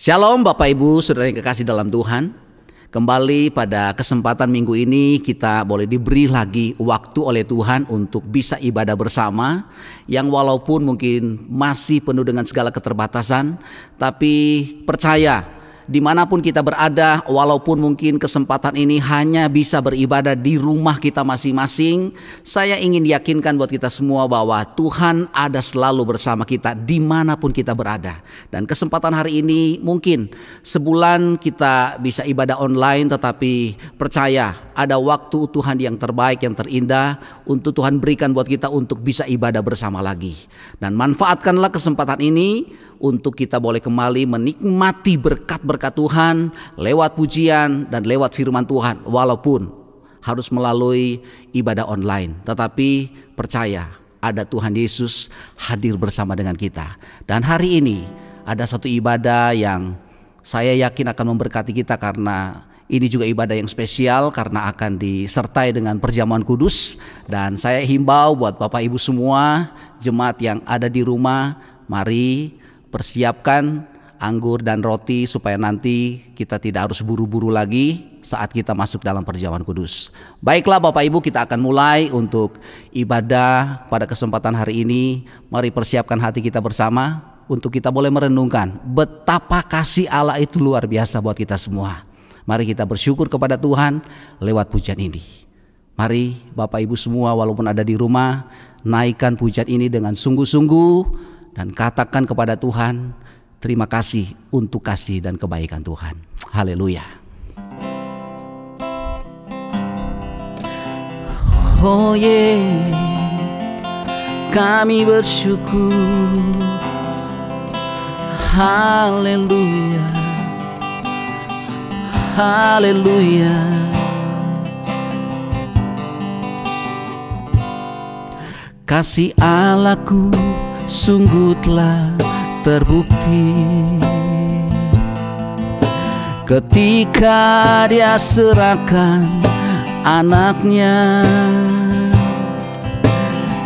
Shalom Bapak Ibu, Saudara yang kekasih dalam Tuhan. Kembali pada kesempatan minggu ini kita boleh diberi lagi waktu oleh Tuhan untuk bisa ibadah bersama. Yang walaupun mungkin masih penuh dengan segala keterbatasan, tapi percaya dimanapun kita berada, walaupun mungkin kesempatan ini hanya bisa beribadah di rumah kita masing-masing, saya ingin yakinkan buat kita semua bahwa Tuhan ada selalu bersama kita dimanapun kita berada. Dan kesempatan hari ini mungkin sebulan kita bisa ibadah online, tetapi percaya ada waktu Tuhan yang terbaik, yang terindah untuk Tuhan berikan buat kita untuk bisa ibadah bersama lagi. Dan manfaatkanlah kesempatan ini untuk kita boleh kembali menikmati berkat-berkat Tuhan lewat pujian dan lewat firman Tuhan, walaupun harus melalui ibadah online. Tetapi percaya ada Tuhan Yesus hadir bersama dengan kita. Dan hari ini ada satu ibadah yang saya yakin akan memberkati kita, karena ini juga ibadah yang spesial karena akan disertai dengan perjamuan kudus. Dan saya himbau buat Bapak Ibu semua, jemaat yang ada di rumah, mari persiapkan anggur dan roti supaya nanti kita tidak harus buru-buru lagi saat kita masuk dalam perjamuan kudus. Baiklah Bapak Ibu, kita akan mulai untuk ibadah pada kesempatan hari ini. Mari persiapkan hati kita bersama untuk kita boleh merenungkan betapa kasih Allah itu luar biasa buat kita semua. Mari kita bersyukur kepada Tuhan lewat pujian ini. Mari Bapak Ibu semua walaupun ada di rumah, naikkan pujian ini dengan sungguh-sungguh dan katakan kepada Tuhan, terima kasih untuk kasih dan kebaikan Tuhan. Haleluya. Oh yeah, kami bersyukur. Haleluya. Haleluya. Kasih Allahku sungguh telah terbukti ketika Dia serahkan anaknya.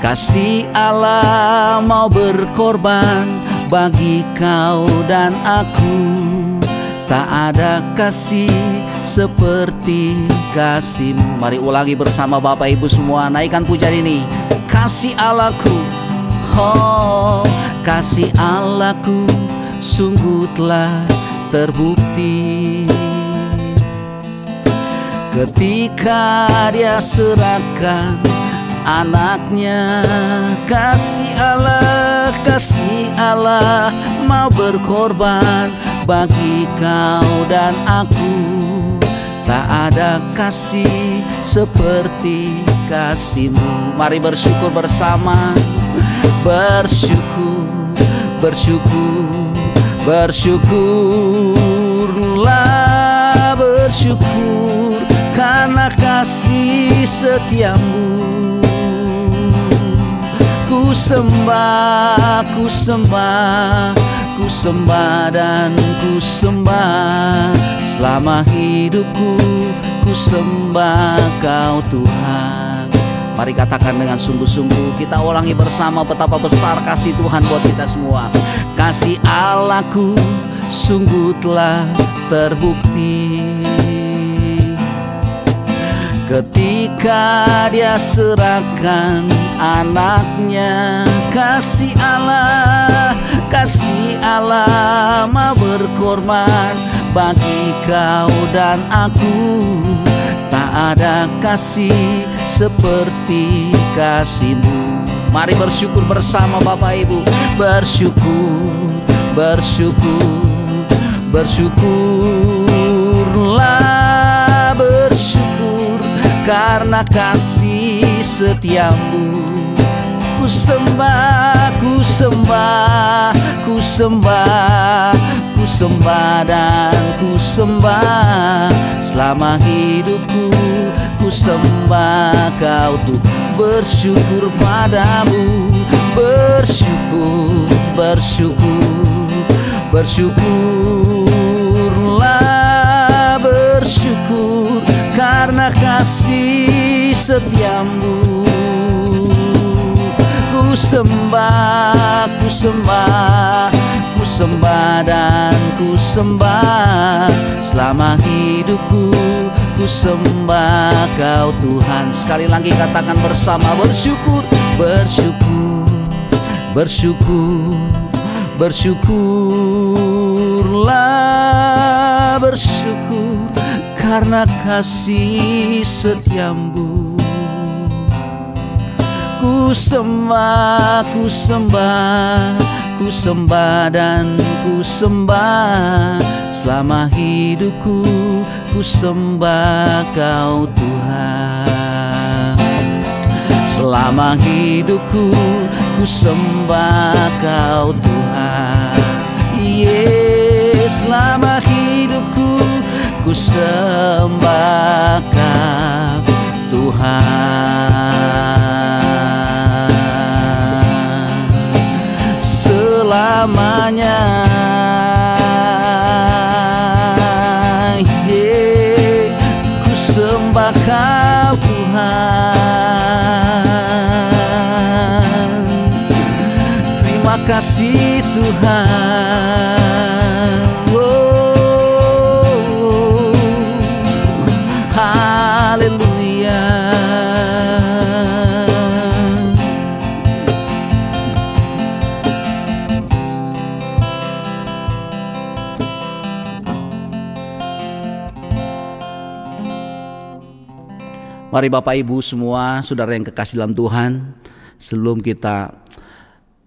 Kasih Allah mau berkorban bagi kau dan aku. Tak ada kasih seperti kasih-Mu. Mari ulangi bersama Bapak Ibu semua, naikkan pujian ini. Kasih Allahku, oh, kasih Allahku sungguh telah terbukti ketika Dia serahkan anaknya. Kasih Allah mau berkorban bagi kau dan aku. Tak ada kasih seperti kasih-Mu. Mari bersyukur bersama. Bersyukur, bersyukur, bersyukurlah, bersyukur karena kasih setiamu. Ku sembah, ku sembah, ku sembah dan ku sembah. Selama hidupku ku sembah Kau Tuhan. Mari katakan dengan sungguh-sungguh, kita ulangi bersama betapa besar kasih Tuhan buat kita semua. Kasih Allahku sungguh telah terbukti ketika Dia serahkan anaknya. Kasih Allah mau berkorban bagi kau dan aku. Tak ada kasih seperti kasih-Mu. Mari bersyukur bersama Bapak Ibu. Bersyukur, bersyukur, bersyukurlah, bersyukur karena kasih setiamu. Ku sembah, ku sembah, ku sembah, ku sembah dan ku sembah. Selama hidupku ku sembah Kau tuh. Bersyukur padamu, bersyukur, bersyukur, bersyukurlah, bersyukur karena kasih setiamu. Ku sembah, ku sembah, ku sembah dan ku sembah. Selama hidupku ku sembah Kau Tuhan. Sekali lagi katakan bersama, bersyukur, bersyukur, bersyukur, bersyukurlah, bersyukur karena kasih setiamu. Ku sembah, ku sembah, ku sembah dan ku sembah. Selama hidupku ku sembah Kau Tuhan. Selama hidupku ku sembah Kau Tuhan. Yes, selama hidupku ku sembah Kau Tuhan. Selamanya, yeah, ku sembah Kau Tuhan. Terima kasih Tuhan. Oh, haleluya. Mari Bapak Ibu semua, saudara yang kekasih dalam Tuhan, sebelum kita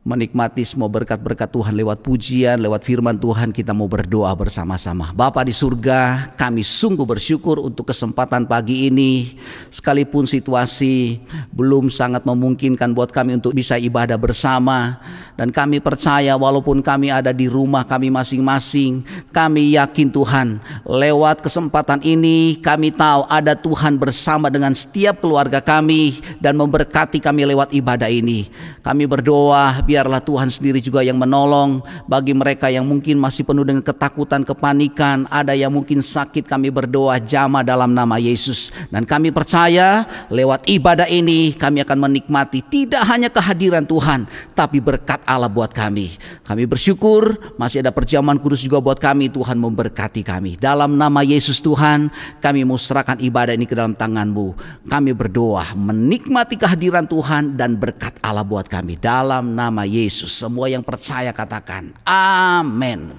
menikmati semua berkat-berkat Tuhan lewat pujian, lewat firman Tuhan, kita mau berdoa bersama-sama. Bapa di surga, kami sungguh bersyukur untuk kesempatan pagi ini. Sekalipun situasi belum sangat memungkinkan buat kami untuk bisa ibadah bersama, dan kami percaya walaupun kami ada di rumah kami masing-masing, kami yakin Tuhan, lewat kesempatan ini kami tahu ada Tuhan bersama dengan setiap keluarga kami dan memberkati kami lewat ibadah ini. Kami berdoa biarlah Tuhan sendiri juga yang menolong bagi mereka yang mungkin masih penuh dengan ketakutan, kepanikan, ada yang mungkin sakit. Kami berdoa jamah dalam nama Yesus, dan kami percaya lewat ibadah ini kami akan menikmati tidak hanya kehadiran Tuhan tapi berkat Allah buat kami. Kami bersyukur masih ada perjamuan kudus juga buat kami. Tuhan memberkati kami. Dalam nama Yesus Tuhan, kami mau serahkan ibadah ini ke dalam tangan-Mu. Kami berdoa menikmati kehadiran Tuhan dan berkat Allah buat kami. Dalam nama Yesus, semua yang percaya katakan amin.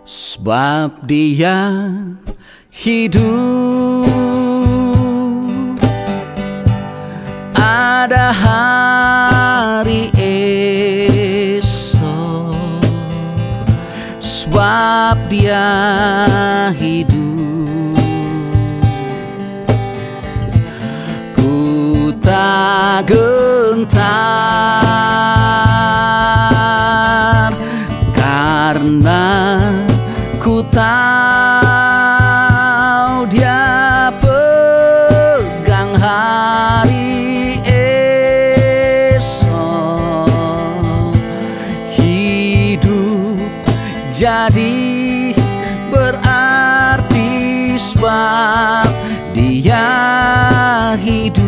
Sebab Dia hidup, ada hari esok. Sebab Dia hidup, ku tak gentar, karena ku tahu Dia pegang hari esok. Hidup jadi berarti sebab Dia hidup.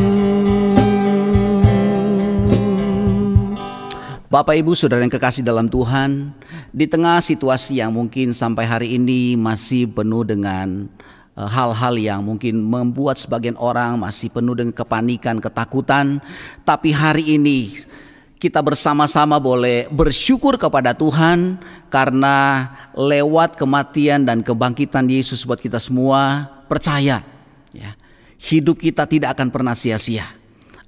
Bapak Ibu saudara yang kekasih dalam Tuhan, di tengah situasi yang mungkin sampai hari ini masih penuh dengan hal-hal yang mungkin membuat sebagian orang masih penuh dengan kepanikan, ketakutan, tapi hari ini kita bersama-sama boleh bersyukur kepada Tuhan karena lewat kematian dan kebangkitan Yesus buat kita semua, percaya ya, hidup kita tidak akan pernah sia-sia.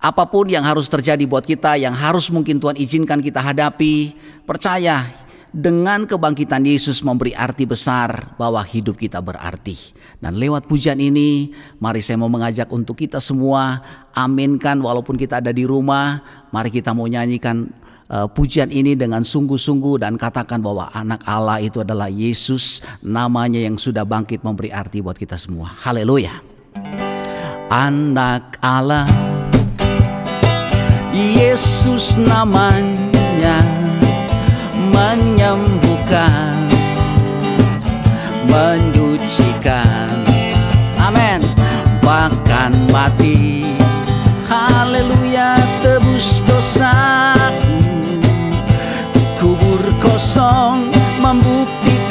Apapun yang harus terjadi buat kita, yang harus mungkin Tuhan izinkan kita hadapi, percaya dengan kebangkitan Yesus memberi arti besar bahwa hidup kita berarti. Dan lewat pujian ini, mari saya mau mengajak untuk kita semua aminkan walaupun kita ada di rumah. Mari kita mau nyanyikan pujian ini dengan sungguh-sungguh dan katakan bahwa anak Allah itu adalah Yesus, namanya yang sudah bangkit memberi arti buat kita semua. Haleluya. Anak Allah, Yesus namanya, menyembuhkan, menyucikan, amin, bahkan mati, haleluya, tebus dosaku, kubur kosong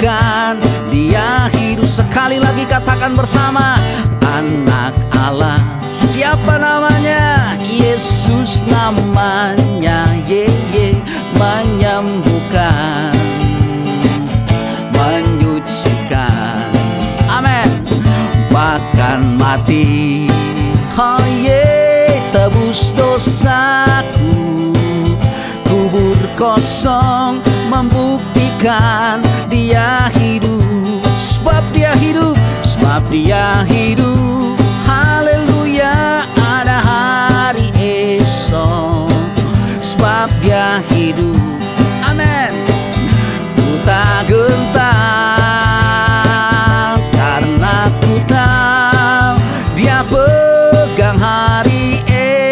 membuktikan Dia hidup. Sekali lagi katakan bersama, Anak Allah. Siapa namanya? Yesus namanya. Menyembuhkan, menyucikan, amin, bahkan mati, tebus dosaku. Kubur kosong membuktikan Dia hidup. Sebab Dia hidup, sebab Dia hidup. Haleluya, ada hari esok. Sebab Dia hidup, amin. Ku tak gentar karena ku tahu Dia pegang hari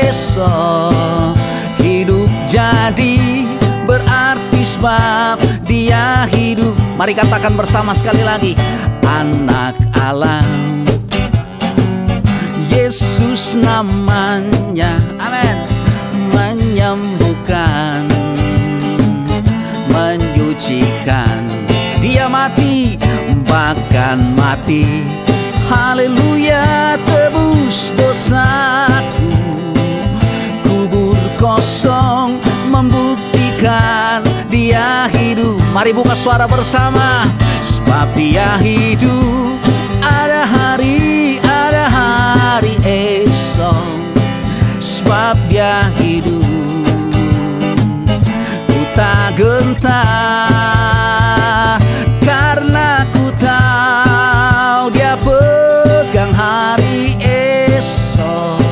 esok. Hidup jadi berarti sebab Dia hidup. Mari katakan bersama sekali lagi, Anak Allah. Yesus namanya, amin. Menyembuhkan, menyucikan. Dia mati, bahkan mati. Haleluya, tebus dosaku. Kubur kosong membuktikan Dia hidup. Mari buka suara bersama, sebab Dia hidup. Ada hari esok. Sebab Dia hidup. Ku tak gentar karena ku tahu Dia pegang hari esok.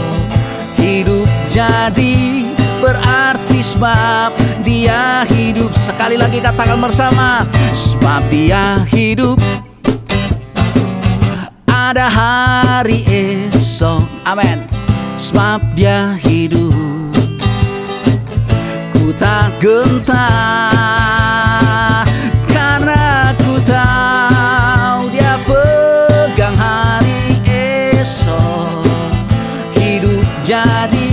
Hidup jadi berarti sebab Dia hidup. Sekali lagi katakan bersama, sebab Dia hidup. Ada hari esok, amin. Sebab Dia hidup. Ku tak gentar karena ku tahu Dia pegang hari esok. Hidup jadi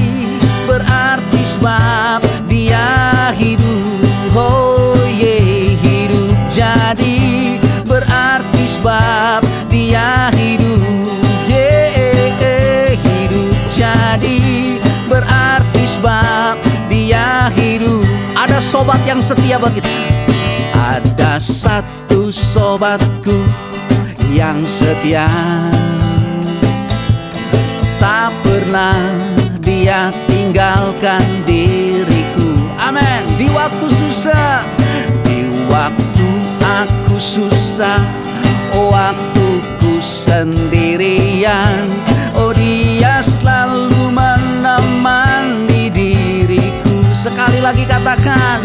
berarti sebab Dia hidup. Oh yeah, hidup jadi berarti sebab Dia hidup. Jadi berarti sebab Dia hidup. Ada sobat yang setia begitu. Ada satu sobatku yang setia, tak pernah Dia tinggalkan diriku. Amin. Di waktu susah, di waktu aku susah, waktuku sendirian, oh Dia selalu menemani diriku. Sekali lagi katakan,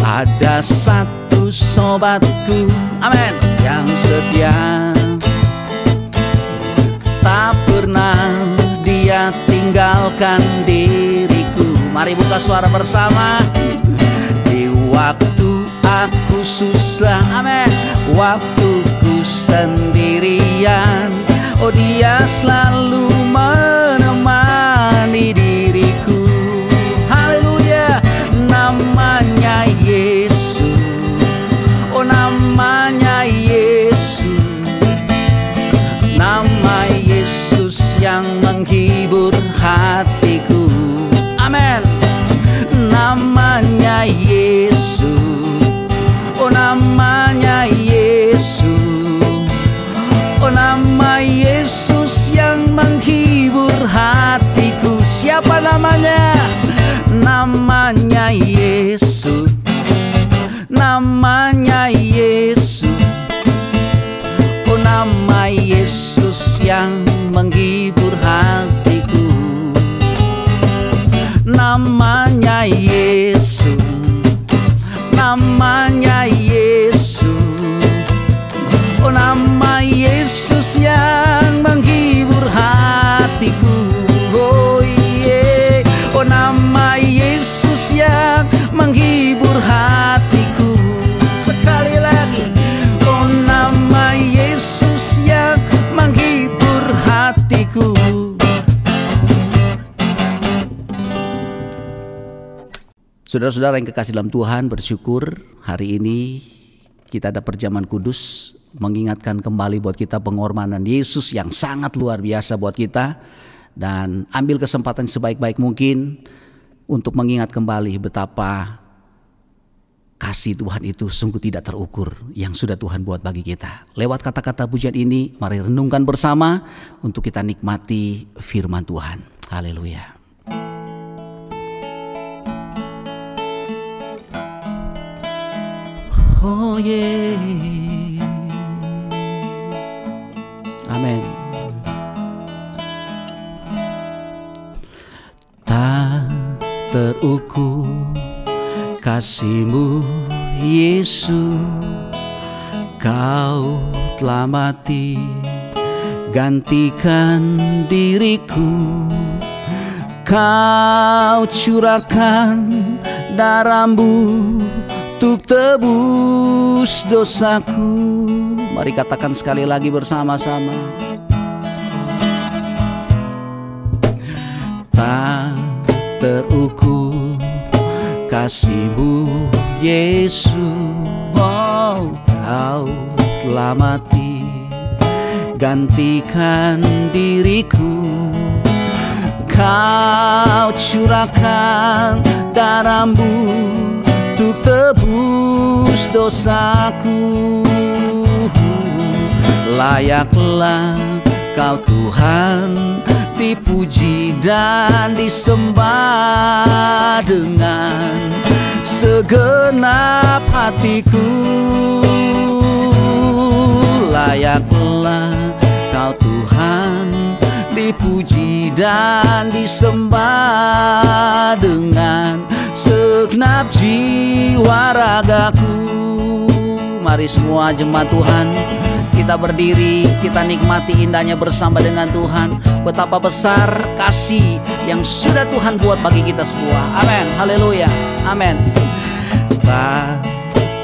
ada satu sobatku, amin, yang setia, tak pernah Dia tinggalkan diriku. Mari buka suara bersama. Di waktu aku susah, amin, waktuku sendirian, oh Dia selalu menemani diriku. Haleluya, namanya Yesus. Oh namanya Yesus. Nama Yesus yang menghibur hatiku. Amin. Namanya Yesus. Oh namanya Yesus. Oh nama Yesus yang menghibur hatiku. Siapa namanya? Namanya Yesus. Namanya Yesus. Oh nama Yesus yang menghibur hatiku. Namanya Yesus. Namanya Yesus. Oh nama Yesus yang menghibur hatiku. Oh iya, oh nama Yesus yang menghibur hatiku. Sekali lagi, oh nama Yesus yang menghibur hatiku. Saudara-saudara yang kekasih dalam Tuhan, bersyukur hari ini kita ada perjamuan kudus, mengingatkan kembali buat kita pengorbanan Yesus yang sangat luar biasa buat kita. Dan ambil kesempatan sebaik-baik mungkin untuk mengingat kembali betapa kasih Tuhan itu sungguh tidak terukur yang sudah Tuhan buat bagi kita. Lewat kata-kata pujian ini, mari renungkan bersama untuk kita nikmati firman Tuhan. Haleluya. Oh yeah. Amin. Tak terukur kasih-Mu Yesus, Kau telah mati gantikan diriku. Kau curahkan darah-Mu untuk tebus dosaku. Mari katakan sekali lagi bersama-sama. Tak terukur kasih-Mu Yesus, oh, Kau telah mati gantikan diriku. Kau curahkan darah-Mu untuk tebus dosaku. Layaklah Kau Tuhan dipuji dan disembah dengan segenap hatiku. Layaklah Kau Tuhan dipuji dan disembah dengan segenap jiwa ragaku. Mari semua jemaat Tuhan, kita berdiri, kita nikmati indahnya bersama dengan Tuhan. Betapa besar kasih yang sudah Tuhan buat bagi kita semua. Amin, haleluya, amin. Tak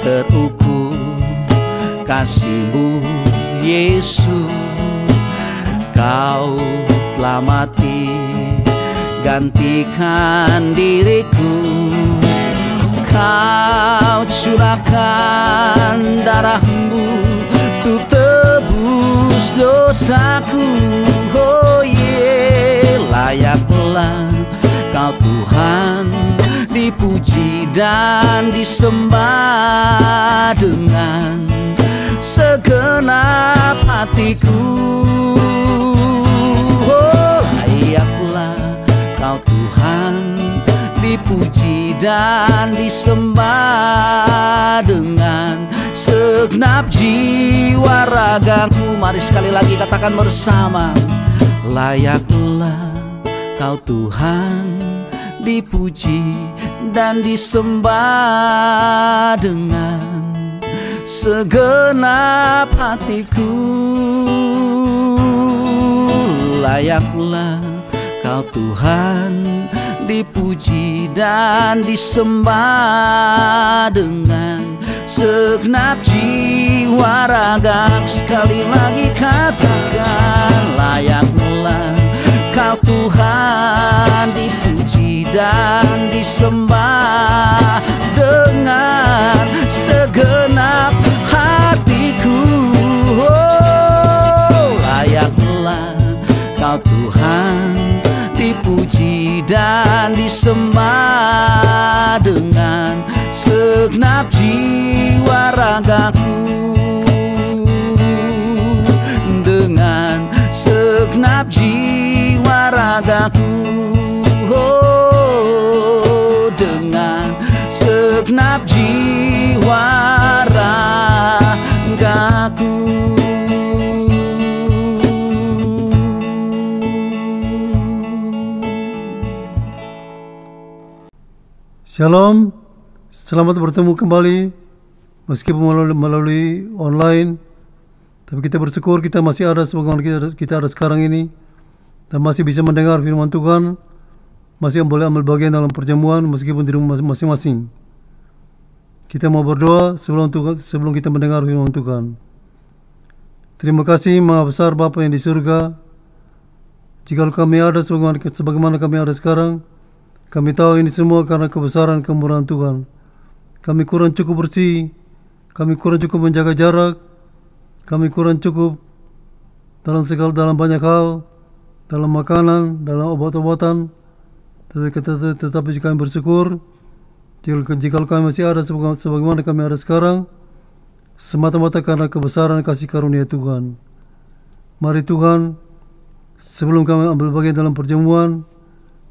terukur kasih-Mu Yesus, Kau telah mati gantikan diriku. Kau curahkan darah-Mu untuk tebus dosaku. Oh yeah, layaklah Kau Tuhan dipuji dan disembah dengan segenap hatiku. Oh, layaklah Kau Tuhan dipuji dan disembah dengan segenap jiwa ragaku. Mari sekali lagi katakan bersama. Layaklah Kau Tuhan dipuji dan disembah dengan segenap hatiku. Layaklah Kau Tuhan dipuji dan disembah dengan segenap jiwa raga. Sekali lagi katakan, layaklah Kau Tuhan dipuji dan disembah dengan segenap hatiku. Oh, layaklah Kau Tuhan dipuji dan disembah dengan segenap jiwa ragaku. Dengan segenap jiwa ragaku. Oh, dengan segenap jiwa ragaku. Shalom, selamat bertemu kembali meskipun melalui online. Tapi kita bersyukur kita masih ada sebagaimana kita ada sekarang ini, dan masih bisa mendengar firman Tuhan, masih boleh ambil bagian dalam perjamuan meskipun di rumah masing-masing. Kita mau berdoa sebelum kita mendengar firman Tuhan. Terima kasih Maha Besar Bapa yang di surga. Jika kami ada sebagaimana kami ada sekarang, kami tahu ini semua karena kebesaran kemurahan Tuhan. Kami kurang cukup bersih, kami kurang cukup menjaga jarak, kami kurang cukup dalam banyak hal, dalam makanan, dalam obat-obatan. Tetapi kami bersyukur jika kami masih ada sebagaimana kami ada sekarang, semata-mata karena kebesaran kasih karunia Tuhan. Mari Tuhan, sebelum kami ambil bagian dalam perjamuan,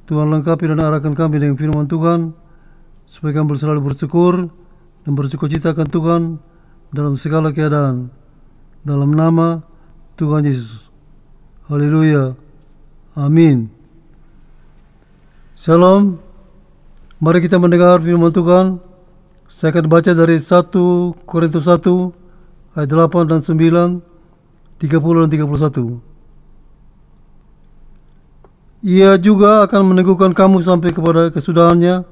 Tuhan lengkapi dan arahkan kami dengan firman Tuhan, supaya kami selalu bersyukur dan bersukacita akan Tuhan dalam segala keadaan. Dalam nama Tuhan Yesus. Haleluya. Amin. Shalom. Mari kita mendengar firman Tuhan. Saya akan baca dari 1 Korintus 1 ayat 8 dan 9, 30 dan 31. Ia juga akan meneguhkan kamu sampai kepada kesudahannya,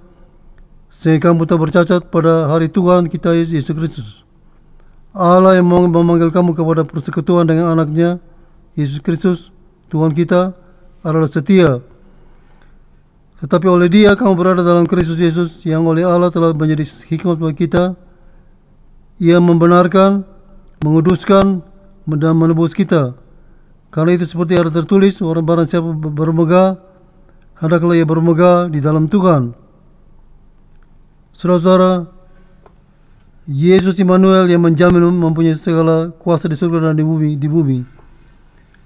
sehingga kamu tak bercacat pada hari Tuhan kita Yesus Kristus. Allah yang memanggil kamu kepada persekutuan dengan anaknya, Yesus Kristus, Tuhan kita, adalah setia. Tetapi oleh Dia kamu berada dalam Kristus Yesus, yang oleh Allah telah menjadi hikmat bagi kita. Ia membenarkan, menguduskan, dan menebus kita. Karena itu seperti ada tertulis, orang barang siapa bermegah, hendaklah ia bermegah di dalam Tuhan. Saudara-saudara, Yesus Immanuel yang menjamin mempunyai segala kuasa di surga dan di bumi.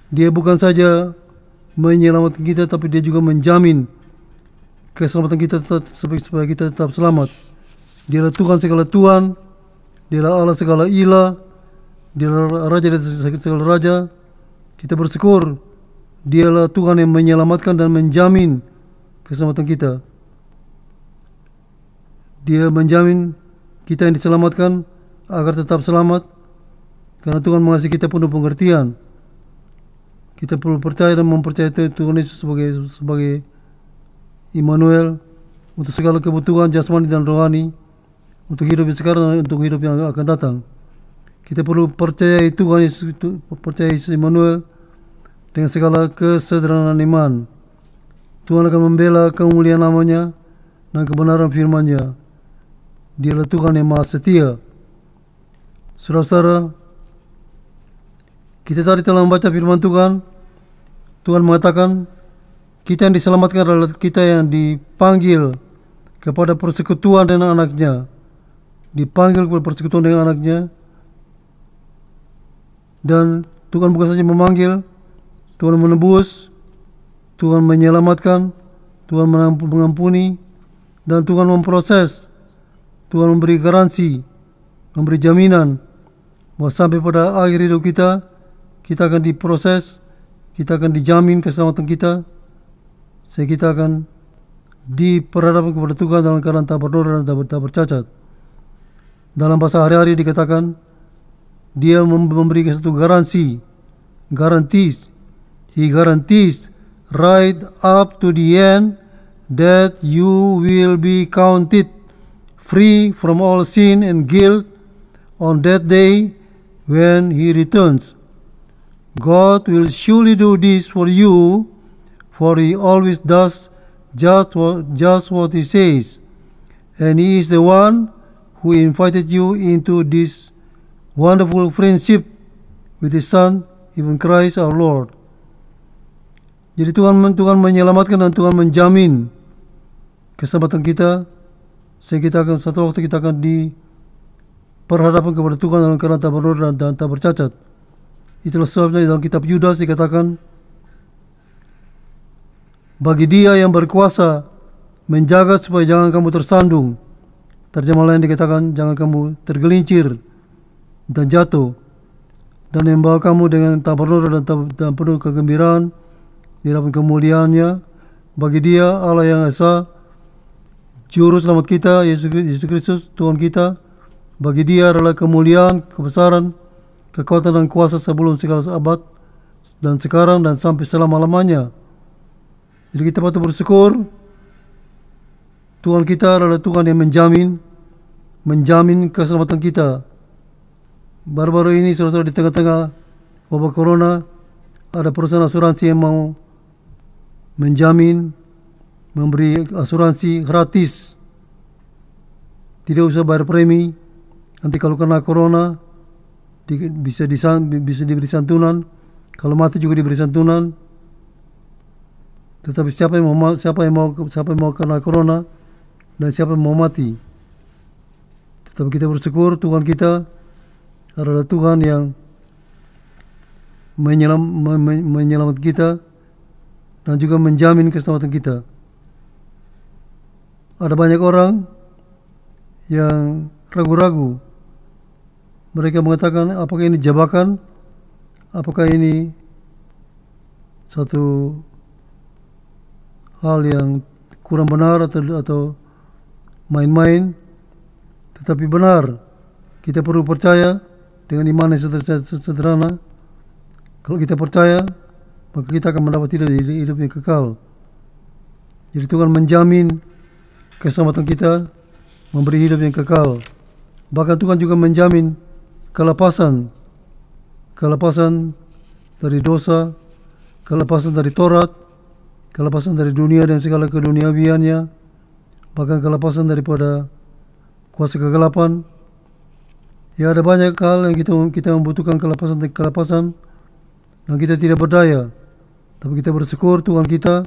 Dia bukan saja menyelamatkan kita, tapi Dia juga menjamin keselamatan kita supaya kita tetap selamat. Dialah Tuhan segala Tuhan, Dialah Allah segala ilah, Dialah Raja dari segala Raja. Kita bersyukur Dialah Tuhan yang menyelamatkan dan menjamin keselamatan kita. Dia menjamin kita yang diselamatkan agar tetap selamat, karena Tuhan mengasihi kita penuh pengertian. Kita perlu percaya dan mempercayai Tuhan Yesus sebagai Immanuel untuk segala kebutuhan jasmani dan rohani, untuk hidup sekarang dan untuk hidup yang akan datang. Kita perlu percayai Tuhan Yesus, percaya Yesus Immanuel dengan segala kesederhanaan iman. Tuhan akan membela kemuliaan namanya dan kebenaran firman-Nya. Dialah Tuhan yang maha setia. Saudara-saudara, kita tadi telah membaca firman Tuhan. Tuhan mengatakan, kita yang diselamatkan adalah kita yang dipanggil kepada persekutuan dengan anaknya. Dipanggil kepada persekutuan dengan anaknya. Dan Tuhan bukan saja memanggil, Tuhan menebus, Tuhan menyelamatkan, Tuhan mengampuni, dan Tuhan memproses. Tuhan memberi garansi, memberi jaminan bahwa sampai pada akhir hidup kita akan diproses, kita akan dijamin keselamatan kita, sehingga kita akan diperhadapkan kepada Tuhan dalam keadaan tak bernoda dan tak bercacat. Dalam bahasa hari-hari dikatakan, Dia memberikan satu guarantees. He guarantees right up to the end that you will be counted free from all sin and guilt on that day when He returns. God will surely do this for you, for He always does just what He says, and He is the one who invited you into this wonderful friendship with His Son, even Christ our Lord. Jadi Tuhan menyelamatkan dan Tuhan menjamin keselamatan kita, sehingga kita akan satu waktu kita akan diperhadapkan kepada Tuhan dalam keadaan tak bernoda dan tak bercacat. Itulah sebabnya dalam kitab Yudas dikatakan, bagi Dia yang berkuasa menjaga supaya jangan kamu tersandung. Terjemah lain dikatakan, jangan kamu tergelincir dan jatuh, dan yang membawa kamu dengan tak bernoda dan penuh kegembiraan di dalam kemuliaannya. Bagi Dia Allah yang Esa, Juru Selamat kita, Yesus Kristus, Tuhan kita, bagi Dia adalah kemuliaan, kebesaran, kekuatan dan kuasa sebelum segala abad, dan sekarang dan sampai selama-lamanya. Jadi kita patut bersyukur. Tuhan kita adalah Tuhan yang menjamin keselamatan kita. Baru-baru ini saudara-saudara, di tengah-tengah wabah corona, ada perusahaan asuransi yang mau menjamin, memberi asuransi gratis, tidak usah bayar premi, Nanti kalau kena corona bisa diberi santunan, kalau mati juga diberi santunan. Tetapi siapa yang mau kena corona dan siapa yang mau mati. Tetapi kita bersyukur Tuhan kita adalah Tuhan yang menyelamatkan kita dan juga menjamin keselamatan kita. Ada banyak orang yang ragu-ragu. Mereka mengatakan apakah ini jebakan, apakah ini satu hal yang kurang benar atau main-main. Tetapi benar, kita perlu percaya dengan iman yang sederhana. Kalau kita percaya, maka kita akan mendapat hidup yang kekal. Jadi Tuhan menjamin keselamatan kita, memberi hidup yang kekal. Bahkan Tuhan juga menjamin kelepasan dari dosa, kelepasan dari Taurat, kelepasan dari dunia dan segala keduniawiannya, bahkan kelepasan daripada kuasa kegelapan. Ya, ada banyak hal yang kita membutuhkan kelepasan dan kita tidak berdaya. Tapi kita bersyukur Tuhan kita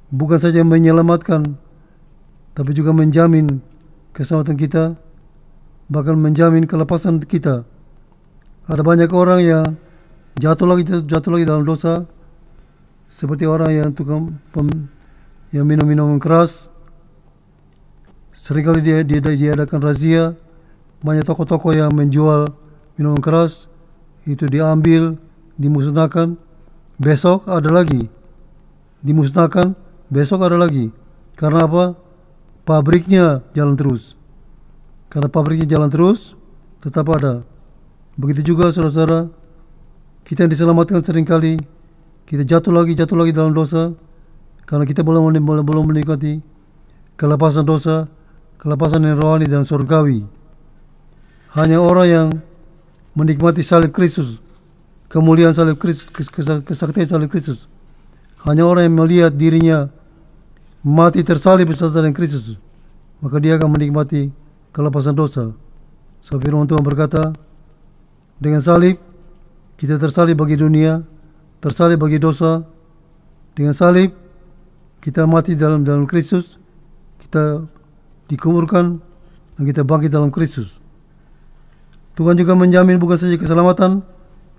bukan saja menyelamatkan, tapi juga menjamin keselamatan kita, bahkan menjamin kelepasan kita. Ada banyak orang yang jatuh lagi dalam dosa, seperti orang yang yang minum minuman keras. Seringkali diadakan razia, banyak toko-toko yang menjual minuman keras, itu diambil, dimusnahkan, besok ada lagi, dimusnahkan, besok ada lagi. Karena apa? Pabriknya jalan terus. Karena pabriknya jalan terus, tetap ada. Begitu juga saudara-saudara, kita yang diselamatkan seringkali kita jatuh lagi dalam dosa, karena kita belum menikmati kelepasan dosa, kelepasan yang rohani dan surgawi. Hanya orang yang menikmati salib Kristus, kemuliaan salib Kristus, kesaktian salib Kristus, hanya orang yang melihat dirinya mati tersalib bersama dengan Kristus, maka dia akan menikmati kelepasan dosa. Sebab firman Tuhan berkata, dengan salib kita tersalib bagi dunia, tersalib bagi dosa. Dengan salib kita mati dalam Kristus, kita dikuburkan dan kita bangkit dalam Kristus. Tuhan juga menjamin bukan saja keselamatan,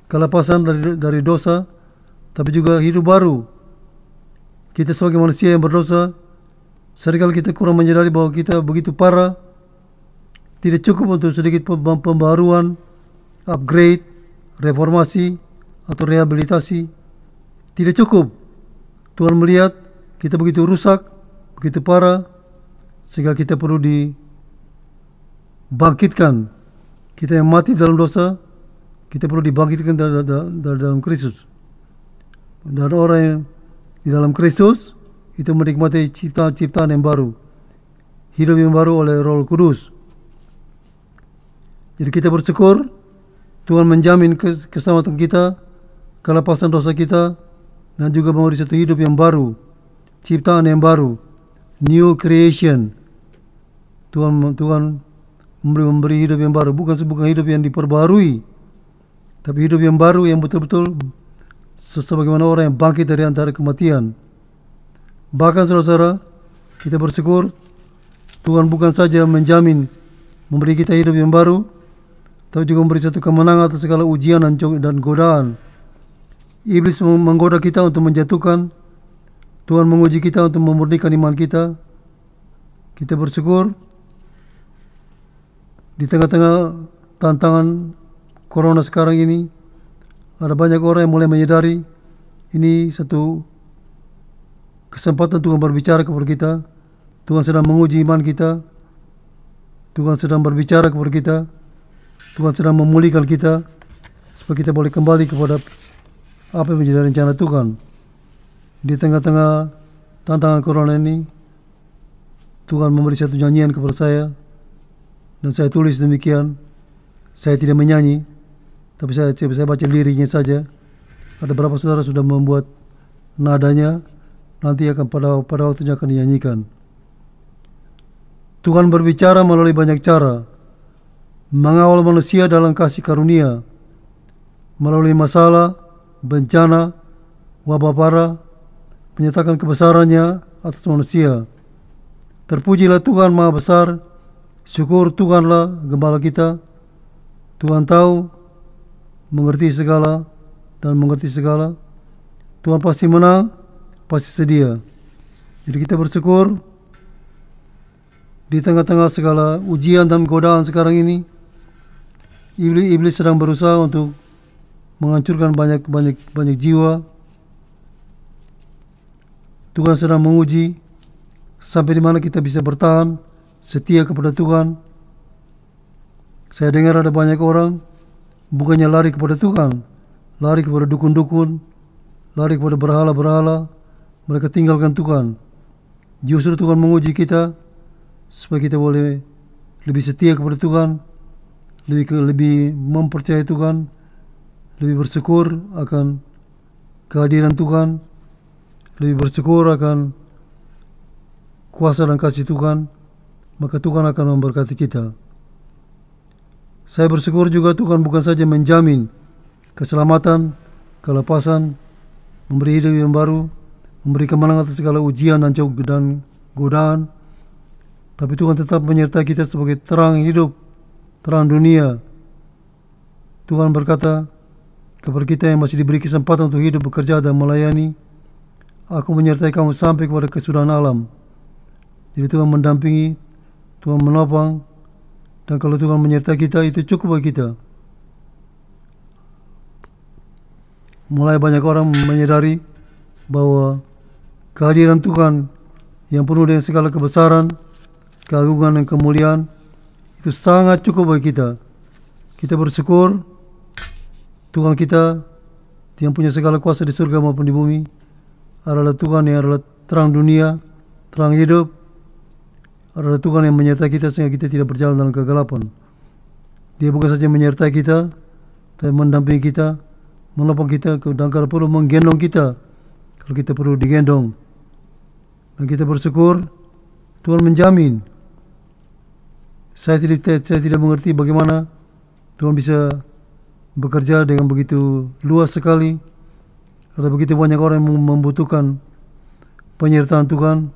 kelepasan dari dosa, tapi juga hidup baru. Kita sebagai manusia yang berdosa, seringkali kita kurang menyadari bahwa kita begitu parah. Tidak cukup untuk sedikit pembaharuan, upgrade, reformasi, atau rehabilitasi. Tidak cukup. Tuhan melihat kita begitu rusak, begitu parah, sehingga kita perlu dibangkitkan. Kita yang mati dalam dosa, kita perlu dibangkitkan dalam Kristus. Dan orang yang di dalam Kristus itu menikmati ciptaan yang baru, hidup yang baru oleh Roh Kudus. Jadi kita bersyukur Tuhan menjamin keselamatan kita, kelepasan dosa kita, dan juga memberi satu hidup yang baru, ciptaan yang baru, new creation. Tuhan memberi hidup yang baru, bukan hidup yang diperbarui, tapi hidup yang baru yang betul-betul sebagaimana orang yang bangkit dari antara kematian. Bahkan saudara-saudara, kita bersyukur Tuhan bukan saja menjamin memberi kita hidup yang baru, tapi juga memberi satu kemenangan atas segala ujian dan godaan. Iblis menggoda kita untuk menjatuhkan, Tuhan menguji kita untuk memurnikan iman kita. Kita bersyukur di tengah-tengah tantangan corona sekarang ini, ada banyak orang yang mulai menyadari ini satu kesempatan Tuhan berbicara kepada kita. Tuhan sedang menguji iman kita, Tuhan sedang berbicara kepada kita, Tuhan sedang memulihkan kita supaya kita boleh kembali kepada apa yang menjadi rencana Tuhan. Di tengah-tengah tantangan corona ini, Tuhan memberi satu nyanyian kepada saya, dan saya tulis demikian. Saya tidak menyanyi, tapi saya baca liriknya saja. Ada beberapa saudara sudah membuat nadanya, nanti akan pada waktunya akan dinyanyikan. Tuhan berbicara melalui banyak cara, mengawal manusia dalam kasih karunia melalui masalah, bencana, wabah parah, menyatakan kebesarannya atas manusia. Terpujilah Tuhan Maha Besar, syukur Tuhanlah Gembala kita. Tuhan tahu, mengerti segala, dan mengerti segala. Tuhan pasti menang, pasti sedia. Jadi kita bersyukur di tengah-tengah segala ujian dan godaan sekarang ini. Iblis sedang berusaha untuk menghancurkan banyak jiwa. Tuhan sedang menguji sampai di mana kita bisa bertahan setia kepada Tuhan. Saya dengar ada banyak orang bukannya lari kepada Tuhan, lari kepada dukun-dukun, lari kepada berhala-berhala. Mereka tinggalkan Tuhan. Justru Tuhan menguji kita supaya kita boleh lebih setia kepada Tuhan, lebih mempercayai Tuhan, lebih bersyukur akan kehadiran Tuhan, lebih bersyukur akan kuasa dan kasih Tuhan. Maka Tuhan akan memberkati kita. Saya bersyukur juga Tuhan bukan saja menjamin keselamatan, kelepasan, memberi hidup yang baru, memberi kemenangan atas segala ujian dan godaan, tapi Tuhan tetap menyertai kita sebagai terang hidup, terang dunia. Tuhan berkata kepada kita yang masih diberi kesempatan untuk hidup, bekerja, dan melayani, aku menyertai kamu sampai kepada kesudahan alam. Jadi Tuhan mendampingi, Tuhan menopang, dan kalau Tuhan menyertai kita, itu cukup bagi kita. Mulai banyak orang menyadari bahwa kehadiran Tuhan yang penuh dengan segala kebesaran, keagungan, dan kemuliaan itu sangat cukup bagi kita. Kita bersyukur Tuhan kita yang punya segala kuasa di surga maupun di bumi adalah Tuhan yang adalah terang dunia, terang hidup, adalah Tuhan yang menyertai kita sehingga kita tidak berjalan dalam kegelapan. Dia bukan saja menyertai kita, tapi mendampingi kita, menopang kita, dan kalau perlu menggendong kita kalau kita perlu digendong. Dan kita bersyukur Tuhan menjamin. Saya tidak mengerti bagaimana Tuhan bisa bekerja dengan begitu luas sekali. Ada begitu banyak orang yang membutuhkan penyertaan Tuhan,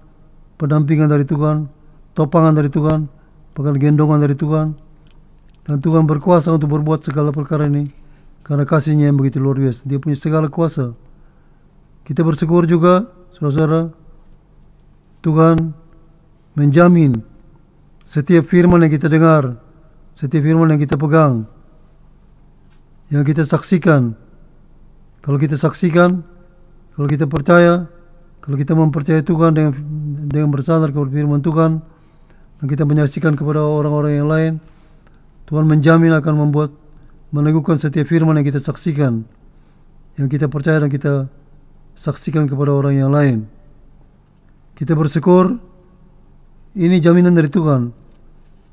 pendampingan dari Tuhan, topangan dari Tuhan, bahkan gendongan dari Tuhan. Dan Tuhan berkuasa untuk berbuat segala perkara ini karena kasih-Nya yang begitu luar biasa. Dia punya segala kuasa. Kita bersyukur juga, saudara-saudara, Tuhan menjamin setiap firman yang kita dengar, setiap firman yang kita pegang, yang kita saksikan. Kalau kita saksikan, kalau kita percaya, kalau kita mempercayai Tuhan dengan bersandar kepada firman Tuhan, dan kita menyaksikan kepada orang-orang yang lain, Tuhan menjamin akan meneguhkan setiap firman yang kita saksikan, yang kita percaya dan kita saksikan kepada orang yang lain. Kita bersyukur ini jaminan dari Tuhan.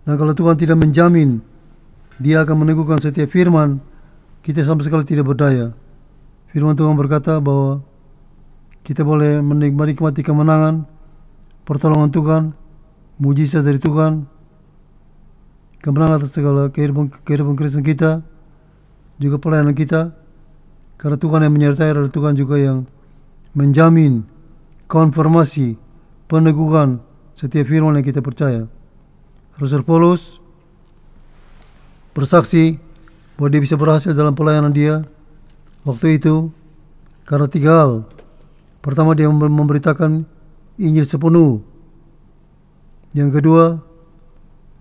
Dan kalau Tuhan tidak menjamin, Dia akan meneguhkan setiap firman, kita sama sekali tidak berdaya. Firman Tuhan berkata bahwa kita boleh menikmati kemenangan, pertolongan Tuhan, mujizat dari Tuhan, kemenangan atas segala kehidupan Kristen kita, juga pelayanan kita, karena Tuhan yang menyertai adalah Tuhan juga yang menjamin konfirmasi, peneguhan setiap firman yang kita percaya. Rasul Paulus bersaksi bahwa dia bisa berhasil dalam pelayanan dia waktu itu karena 3 hal. Pertama, dia memberitakan Injil sepenuh. Yang kedua,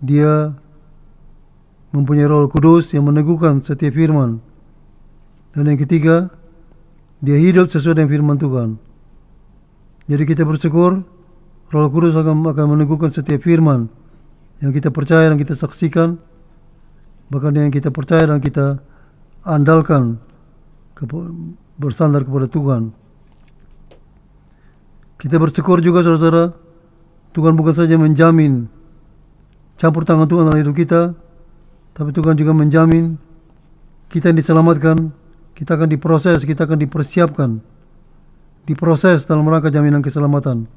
dia mempunyai Roh Kudus yang meneguhkan setiap firman. Dan yang ketiga, dia hidup sesuai dengan firman Tuhan. Jadi kita bersyukur Roh Kudus akan meneguhkan setiap firman yang kita percaya dan kita saksikan, bahkan yang kita percaya dan kita andalkan bersandar kepada Tuhan. Kita bersyukur juga, saudara-saudara, Tuhan bukan saja menjamin campur tangan Tuhan dalam hidup kita, tapi Tuhan juga menjamin kita yang diselamatkan, kita akan diproses, kita akan dipersiapkan, diproses dalam rangka jaminan keselamatan.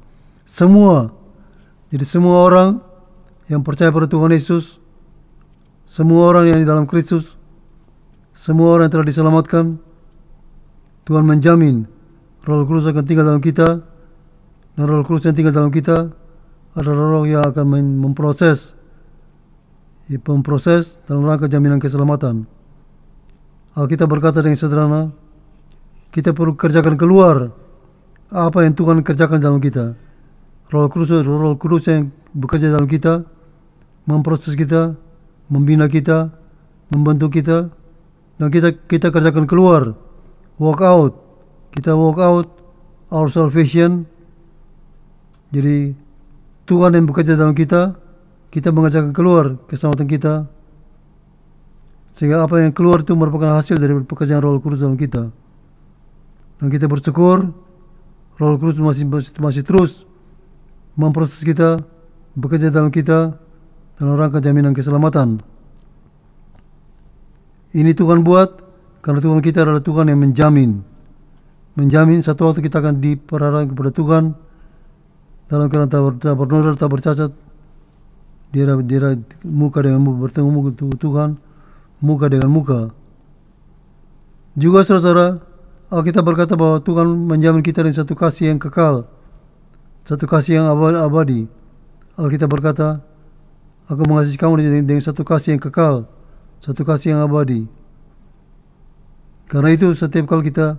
Jadi semua orang yang percaya pada Tuhan Yesus, semua orang yang di dalam Kristus, semua orang yang telah diselamatkan, Tuhan menjamin Roh Kudus akan tinggal dalam kita, dan Roh Kudus yang tinggal dalam kita adalah Roh yang akan memproses dalam rangka jaminan keselamatan. Alkitab berkata dengan sederhana, kita perlu kerjakan keluar apa yang Tuhan kerjakan dalam kita. Roh Kudus yang bekerja dalam kita, memproses kita, membina kita, membentuk kita, dan kita kerjakan keluar, walk out. Kita walk out our salvation. Jadi Tuhan yang bekerja dalam kita mengerjakan keluar keselamatan kita, sehingga apa yang keluar itu merupakan hasil dari pekerjaan Roh Kudus dalam kita. Dan kita bersyukur Roh Kudus masih terus memproses kita, bekerja dalam kita dalam rangka jaminan keselamatan. Ini Tuhan buat karena Tuhan kita adalah Tuhan yang menjamin satu waktu kita akan diperarahkan kepada Tuhan dalam keadaan tak bernoda, tak bercacat. Dia muka dengan muka, bertemu muka Tuhan, muka dengan muka. Juga saudara, Alkitab berkata bahwa Tuhan menjamin kita dengan satu kasih yang kekal, satu kasih yang abadi. Alkitab berkata, aku mengasihi kamu dengan satu kasih yang kekal, satu kasih yang abadi. Karena itu setiap kali kita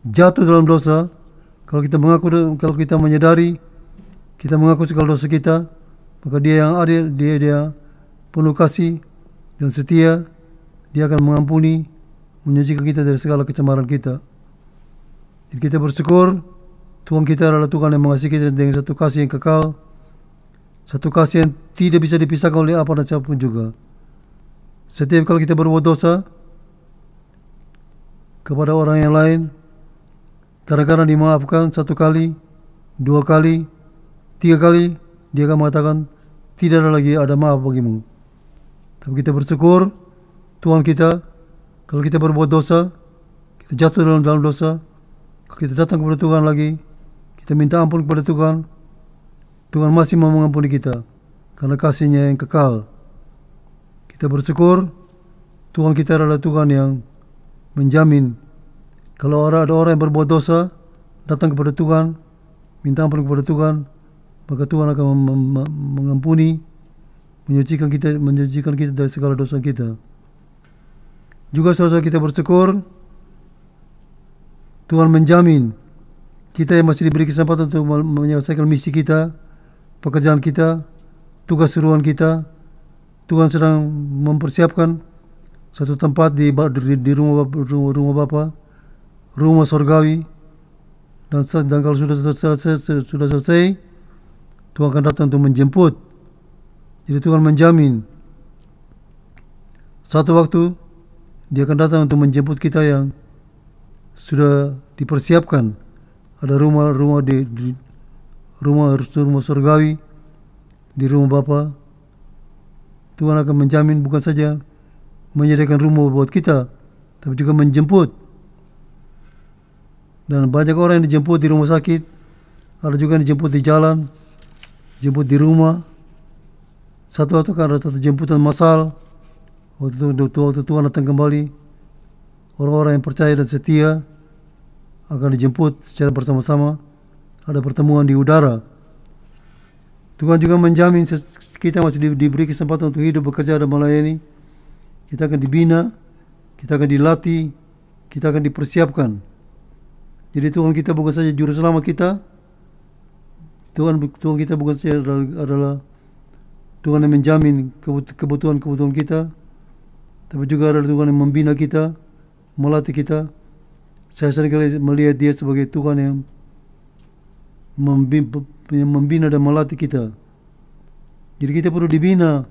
jatuh dalam dosa, kalau kita menyadari, kita mengaku segala dosa kita, maka Dia yang adil, Dia penuh kasih dan setia. Dia akan mengampuni, menyucikan kita dari segala kecemaran kita. Jadi kita bersyukur Tuhan kita adalah Tuhan yang mengasihi kita dengan satu kasih yang kekal, satu kasih yang tidak bisa dipisahkan oleh apa dan siapapun juga. Setiap kali kita berbuat dosa kepada orang yang lain, kadang-kadang dimaafkan 1 kali, 2 kali, 3 kali, Dia akan mengatakan tidak ada maaf bagimu. Tapi kita bersyukur Tuhan kita, kalau kita berbuat dosa, kita jatuh dalam dosa, kalau kita datang kepada Tuhan lagi, kita minta ampun kepada Tuhan, Tuhan masih mau mengampuni kita karena kasih-Nya yang kekal. Kita bersyukur Tuhan kita adalah Tuhan yang menjamin kalau ada orang yang berbuat dosa, datang kepada Tuhan, minta ampun kepada Tuhan, maka Tuhan akan mengampuni, menyucikan kita dari segala dosa kita. Juga saudara, kita bersyukur Tuhan menjamin kita yang masih diberi kesempatan untuk menyelesaikan misi kita, pekerjaan kita, tugas suruhan kita. Tuhan sedang mempersiapkan satu tempat di rumah Bapa, rumah surgawi, dan kalau sudah selesai, Tuhan akan datang untuk menjemput. Jadi Tuhan menjamin satu waktu Dia akan datang untuk menjemput kita yang sudah dipersiapkan. Ada rumah surgawi di rumah Bapa. Tuhan akan menjamin bukan saja menyediakan rumah buat kita, tapi juga menjemput. Dan banyak orang yang dijemput di rumah sakit, ada juga yang dijemput di jalan, jemput di rumah. Satu waktu kan ada satu jemputan massal. Waktu Tuhan datang kembali, orang-orang yang percaya dan setia akan dijemput secara bersama-sama. Ada pertemuan di udara. Tuhan juga menjamin kita masih diberi kesempatan untuk hidup, bekerja dan melayani. Kita akan dibina, kita akan dilatih, kita akan dipersiapkan. Jadi Tuhan kita bukan saja juru selamat kita, Tuhan kita bukan saja adalah Tuhan yang menjamin kebutuhan kita, tapi juga adalah Tuhan yang membina kita, melatih kita. Saya seringkali melihat Dia sebagai Tuhan yang membina dan melatih kita. Jadi kita perlu dibina,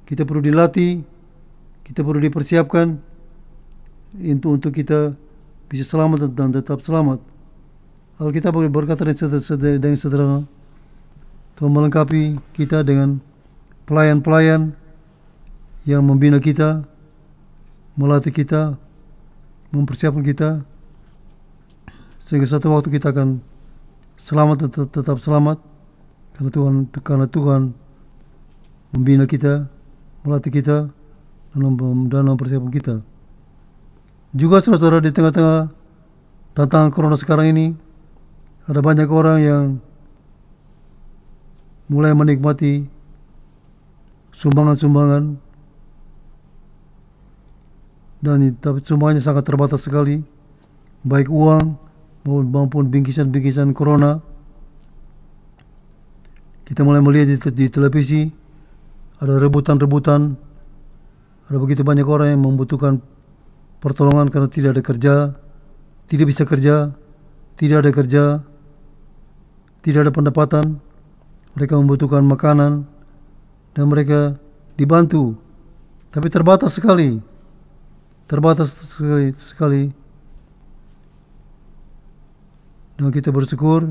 kita perlu dilatih, kita perlu dipersiapkan untuk kita bisa selamat dan tetap selamat. Alkitab berkata dengan sederhana, Tuhan melengkapi kita dengan pelayan-pelayan yang membina kita, melatih kita, mempersiapkan kita, sehingga satu waktu kita akan selamat dan tetap selamat karena Tuhan membina kita, melatih kita, dalam persiapan kita. Juga saudara, di tengah-tengah tantangan corona sekarang ini, ada banyak orang yang mulai menikmati sumbangan-sumbangan, dan tapi sumbangannya sangat terbatas sekali, baik uang maupun bingkisan-bingkisan corona. Kita mulai melihat di televisi ada rebutan-rebutan, ada begitu banyak orang yang membutuhkan pertolongan karena tidak ada kerja, tidak bisa kerja, tidak ada kerja, tidak ada pendapatan. Mereka membutuhkan makanan dan mereka dibantu, tapi terbatas sekali. Dan kita bersyukur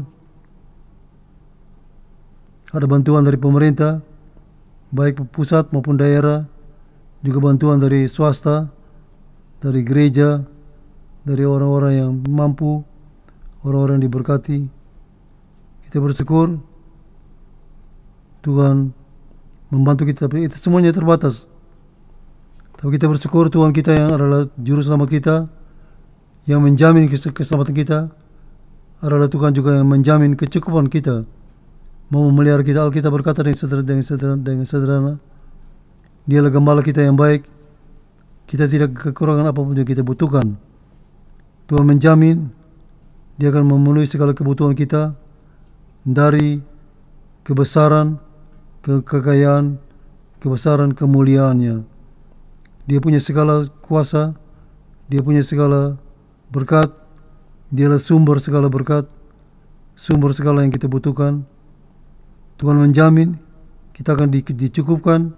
ada bantuan dari pemerintah, baik pusat maupun daerah, juga bantuan dari swasta, dari gereja, dari orang-orang yang mampu, orang-orang yang diberkati. Kita bersyukur Tuhan membantu kita, tapi itu semuanya terbatas. Tapi kita bersyukur Tuhan kita yang adalah juru selamat kita, yang menjamin keselamatan kita, adalah Tuhan juga yang menjamin kecukupan kita, mau memelihara kita. Alkitab berkata dengan sederhana, Dialah gembala kita yang baik, kita tidak kekurangan apapun yang kita butuhkan. Tuhan menjamin Dia akan memenuhi segala kebutuhan kita, dari kebesaran, kekayaan, kebesaran, kemuliaannya. Dia punya segala kuasa, Dia punya segala berkat, Dialah sumber segala berkat, sumber segala yang kita butuhkan. Tuhan menjamin kita akan dicukupkan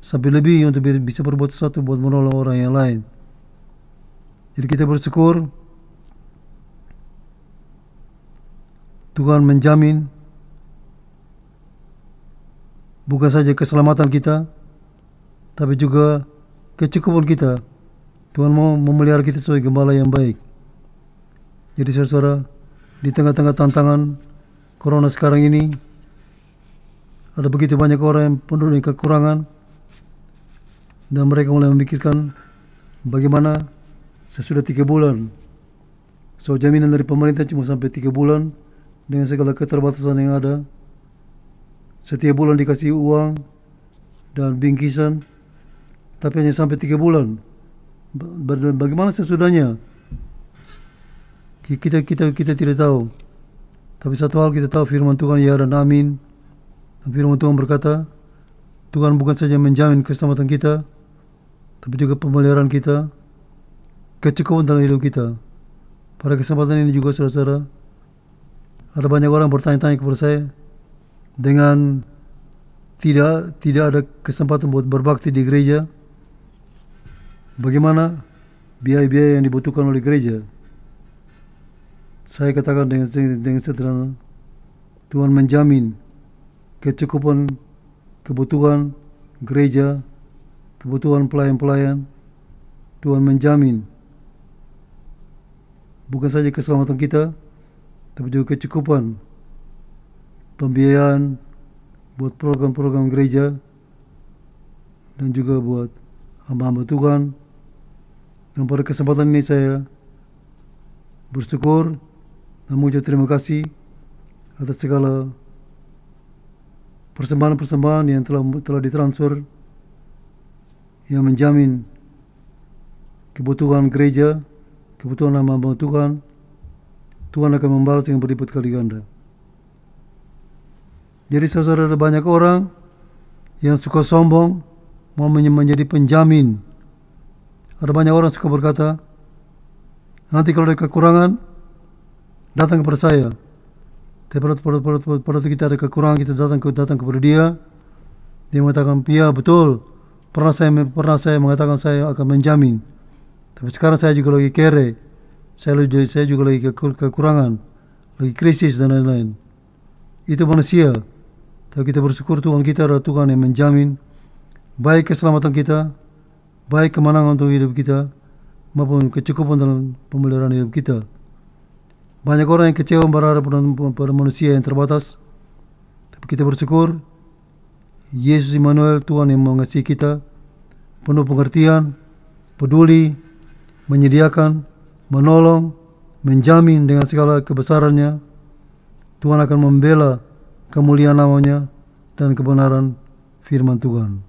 sampai lebih untuk bisa berbuat sesuatu buat menolong orang yang lain. Jadi kita bersyukur Tuhan menjamin bukan saja keselamatan kita, tapi juga kecukupan kita. Tuhan mau memelihara kita sebagai gembala yang baik. Jadi saudara, di tengah-tengah tantangan corona sekarang ini, ada begitu banyak orang yang penuh dengan kekurangan, dan mereka mulai memikirkan bagaimana sesudah 3 bulan. So jaminan dari pemerintah cuma sampai 3 bulan dengan segala keterbatasan yang ada. Setiap bulan dikasih uang dan bingkisan, tapi hanya sampai 3 bulan. Bagaimana sesudahnya? Kita tidak tahu. Tapi satu hal kita tahu, firman Tuhan ya dan amin. Dan firman Tuhan berkata, Tuhan bukan saja menjamin keselamatan kita, tapi juga pemeliharaan kita, kecukupan dalam hidup kita. Pada kesempatan ini juga saudara-saudara, ada banyak orang bertanya-tanya kepada saya, dengan tidak ada kesempatan buat berbakti di gereja, bagaimana biaya-biaya yang dibutuhkan oleh gereja? Saya katakan dengan sederhana, Tuhan menjamin kecukupan kebutuhan gereja, kebutuhan pelayan-pelayan. Tuhan menjamin bukan saja keselamatan kita, tapi juga kecukupan pembiayaan buat program-program gereja dan juga buat hamba-hamba Tuhan. Dan pada kesempatan ini saya bersyukur dan mengucap terima kasih atas segala persembahan-persembahan yang telah ditransfer, yang menjamin kebutuhan gereja, kebutuhan hamba-hamba Tuhan. Tuhan akan membalas yang berlipat kali ganda. Jadi saudara, ada banyak orang yang suka sombong, mau menjadi penjamin. Ada banyak orang suka berkata, nanti kalau ada kekurangan, datang kepada saya. Tapi pada kita ada kekurangan, kita datang kepada dia. Dia mengatakan, ya betul, pernah saya mengatakan saya akan menjamin. Tapi sekarang saya juga lagi kere, saya juga lagi kekurangan, lagi krisis dan lain-lain. Itu manusia. Tapi kita bersyukur Tuhan kita adalah Tuhan yang menjamin baik keselamatan kita, baik kemenangan untuk hidup kita, maupun kecukupan dalam pemeliharaan hidup kita. Banyak orang yang kecewa berharap pada manusia yang terbatas, tapi kita bersyukur Yesus Immanuel, Tuhan yang mengasihi kita, penuh pengertian, peduli, menyediakan, menolong, menjamin dengan segala kebesarannya. Tuhan akan membela kemuliaan namanya dan kebenaran firman Tuhan.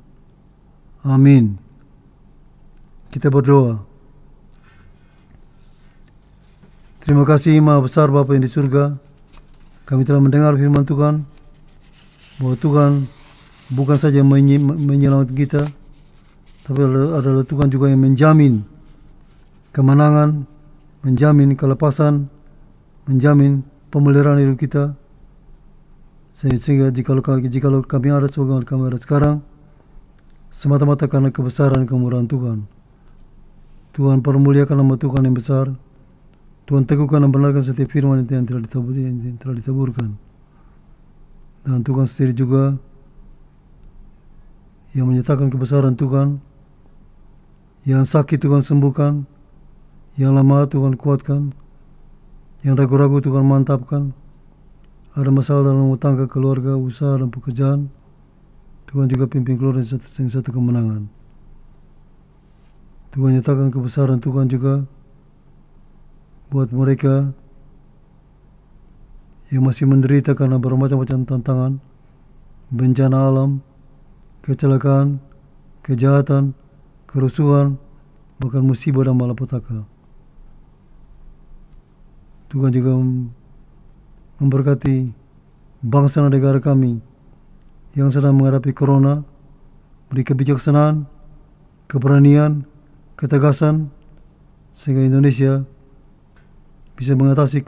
Amin. Kita berdoa. Terima kasih Maha Besar Bapa yang di surga. Kami telah mendengar firman Tuhan, bahwa Tuhan bukan saja menyelamatkan kita, tapi adalah Tuhan juga yang menjamin kemenangan, menjamin kelepasan, menjamin pemeliharaan hidup kita. Sehingga jikalau kami ada sebagaimana kami ada sekarang, semata-mata karena kebesaran dan kemurahan Tuhan. Tuhan permuliakan nama Tuhan yang besar. Tuhan teguhkan dan benarkan setiap firman yang telah ditaburkan. Dan Tuhan sendiri juga yang menyatakan kebesaran Tuhan. Yang sakit Tuhan sembuhkan, yang lemah Tuhan kuatkan, yang ragu-ragu Tuhan mantapkan. Ada masalah dalam rumah tangga, keluarga, usaha, dan pekerjaan, Tuhan juga pimpin keluar dari satu kemenangan. Tuhan nyatakan kebesaran Tuhan juga buat mereka yang masih menderita karena bermacam-macam tantangan, bencana alam, kecelakaan, kejahatan, kerusuhan, bahkan musibah dan malapetaka. Tuhan juga memberkati bangsa dan negara kami yang sedang menghadapi corona, beri kebijaksanaan, keberanian, ketegasan, sehingga Indonesia bisa mengatasi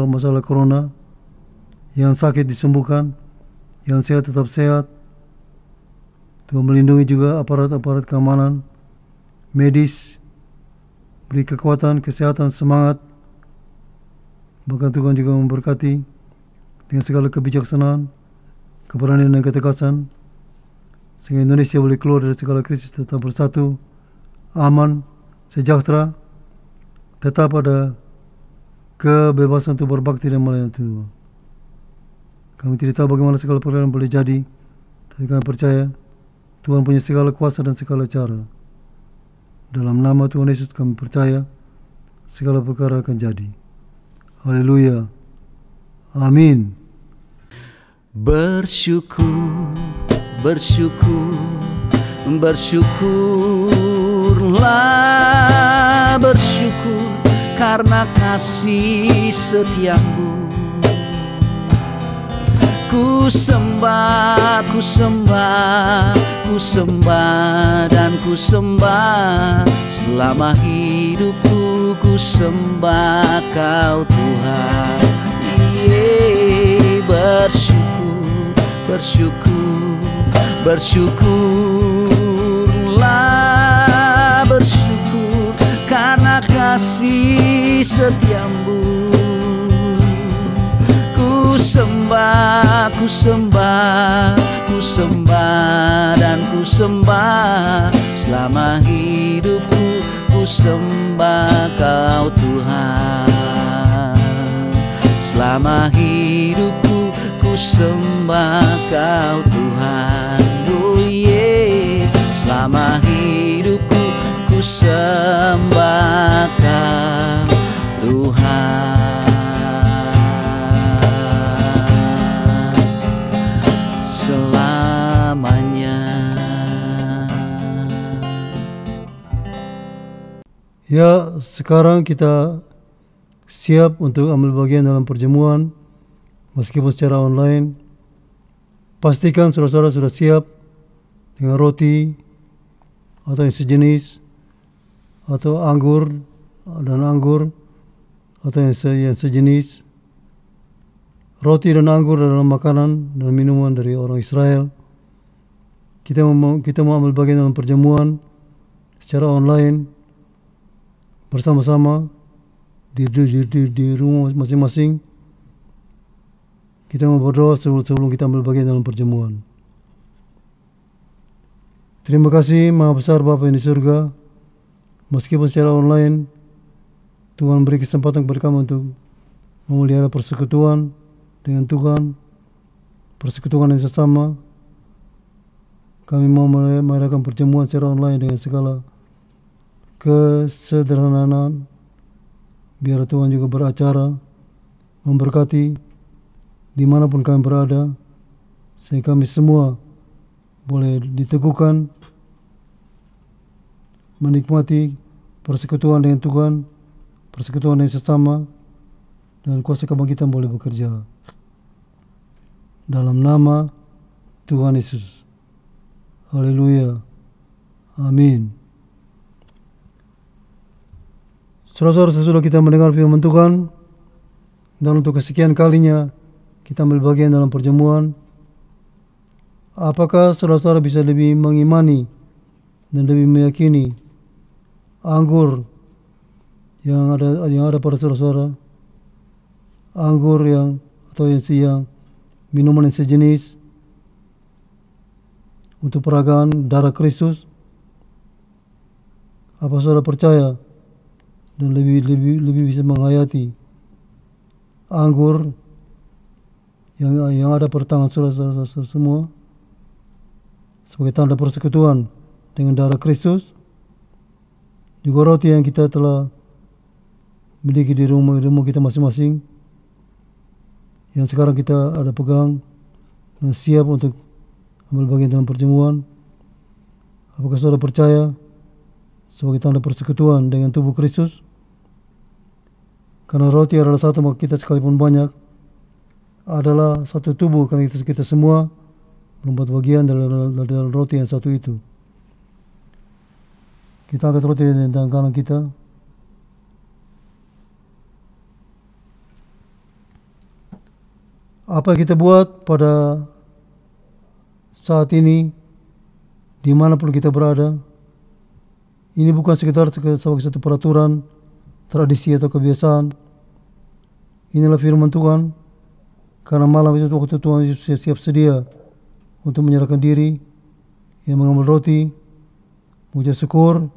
masalah corona. Yang sakit disembuhkan, yang sehat tetap sehat. Tuhan melindungi juga aparat-aparat keamanan, medis, beri kekuatan, kesehatan, semangat. Bahkan Tuhan juga memberkati dengan segala kebijaksanaan, keberanian dan ketegasan, sehingga Indonesia boleh keluar dari segala krisis tetap bersatu, aman, sejahtera, tetap ada kebebasan untuk berbakti dan melayani Tuhan. Kami tidak tahu bagaimana segala perkara boleh jadi, tapi kami percaya Tuhan punya segala kuasa dan segala cara. Dalam nama Tuhan Yesus kami percaya segala perkara akan jadi. Haleluya. Amin. Bersyukur, bersyukur, bersyukurlah, bersyukur karena kasih setiamu. Ku sembah, ku sembah, ku sembah dan ku sembah. Selama hidupku ku sembah Kau Tuhan. Bersyukur, bersyukur, bersyukurlah, bersyukur karena kasih setiamu. Ku sembah, ku sembah, ku sembah dan ku sembah. Selama hidupku ku sembah Kau Tuhan. Selama hidupku ku sembah Kau Tuhan. Oh yeah. Selama hidupku ku sembah Kau Tuhan. Ya, sekarang kita siap untuk ambil bagian dalam perjamuan, meskipun secara online. Pastikan saudara-saudara sudah siap dengan roti atau yang sejenis, atau anggur dan anggur atau yang sejenis. Roti dan anggur adalah makanan dan minuman dari orang Israel. Kita mau ambil bagian dalam perjamuan secara online bersama-sama di rumah masing-masing. Kita mau berdoa sebelum kita ambil bagian dalam perjamuan. Terima kasih Maha Besar Bapa yang di surga. Meskipun secara online, Tuhan beri kesempatan kepada kami untuk memelihara persekutuan dengan Tuhan, persekutuan yang sesama. Kami mau mengadakan pertemuan secara online dengan segala kesederhanaan. Biar Tuhan juga beracara, memberkati dimanapun kami berada, sehingga kami semua boleh diteguhkan, menikmati persekutuan dengan Tuhan, persekutuan dengan sesama, dan kuasa kebangkitan boleh bekerja. Dalam nama Tuhan Yesus. Haleluya. Amin. Saudara-saudara, sesudah kita mendengar firman Tuhan, dan untuk kesekian kalinya kita ambil bagian dalam perjamuan, apakah saudara-saudara bisa lebih mengimani dan lebih meyakini anggur yang ada pada saudara-saudara, anggur atau yang minuman yang sejenis untuk peragaan darah Kristus? Apa saudara percaya dan lebih bisa menghayati anggur yang ada pada tangan saudara semua sebagai tanda persekutuan dengan darah Kristus? Juga roti yang kita telah miliki di rumah kita masing-masing, yang sekarang kita ada pegang dan siap untuk ambil bagian dalam perjamuan. Apakah saudara percaya sebagai tanda persekutuan dengan tubuh Kristus? Karena roti adalah satu, maka kita sekalipun banyak adalah satu tubuh, karena kita semua membuat bagian dari roti yang satu itu. Kita angkat roti di tangan kanan kita. Apa yang kita buat pada saat ini, dimanapun kita berada, ini bukan sekedar sebagai satu peraturan, tradisi atau kebiasaan. Inilah firman Tuhan, karena malam itu waktu Tuhan Yesus siap sedia untuk menyerahkan diri, yang mengambil roti, mengucap syukur,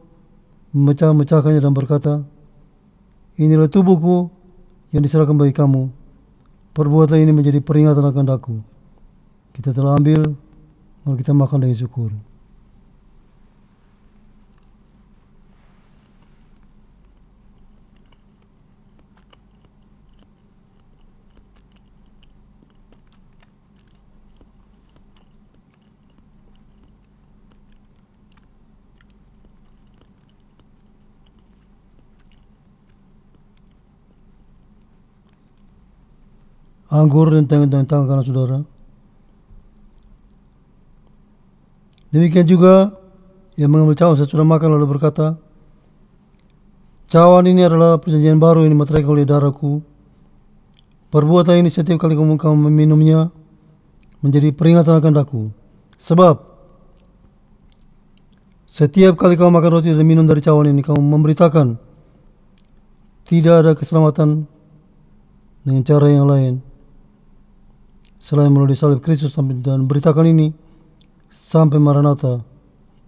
memecahkannya dan berkata, inilah tubuhku yang diserahkan bagi kamu, perbuatlah ini menjadi peringatan akan aku. Kita telah ambil, mari kita makan dengan syukur. Anggur dan tangan kanan saudara. Demikian juga yang mengambil cawan sesudah makan lalu berkata, cawan ini adalah perjanjian baru yang dimeteraikan oleh darahku. Perbuatan ini setiap kali kamu meminumnya menjadi peringatan akan aku. Sebab setiap kali kamu makan roti dan minum dari cawan ini, kamu memberitakan tidak ada keselamatan dengan cara yang lain selain melalui salib Kristus, dan beritakan ini sampai Maranatha,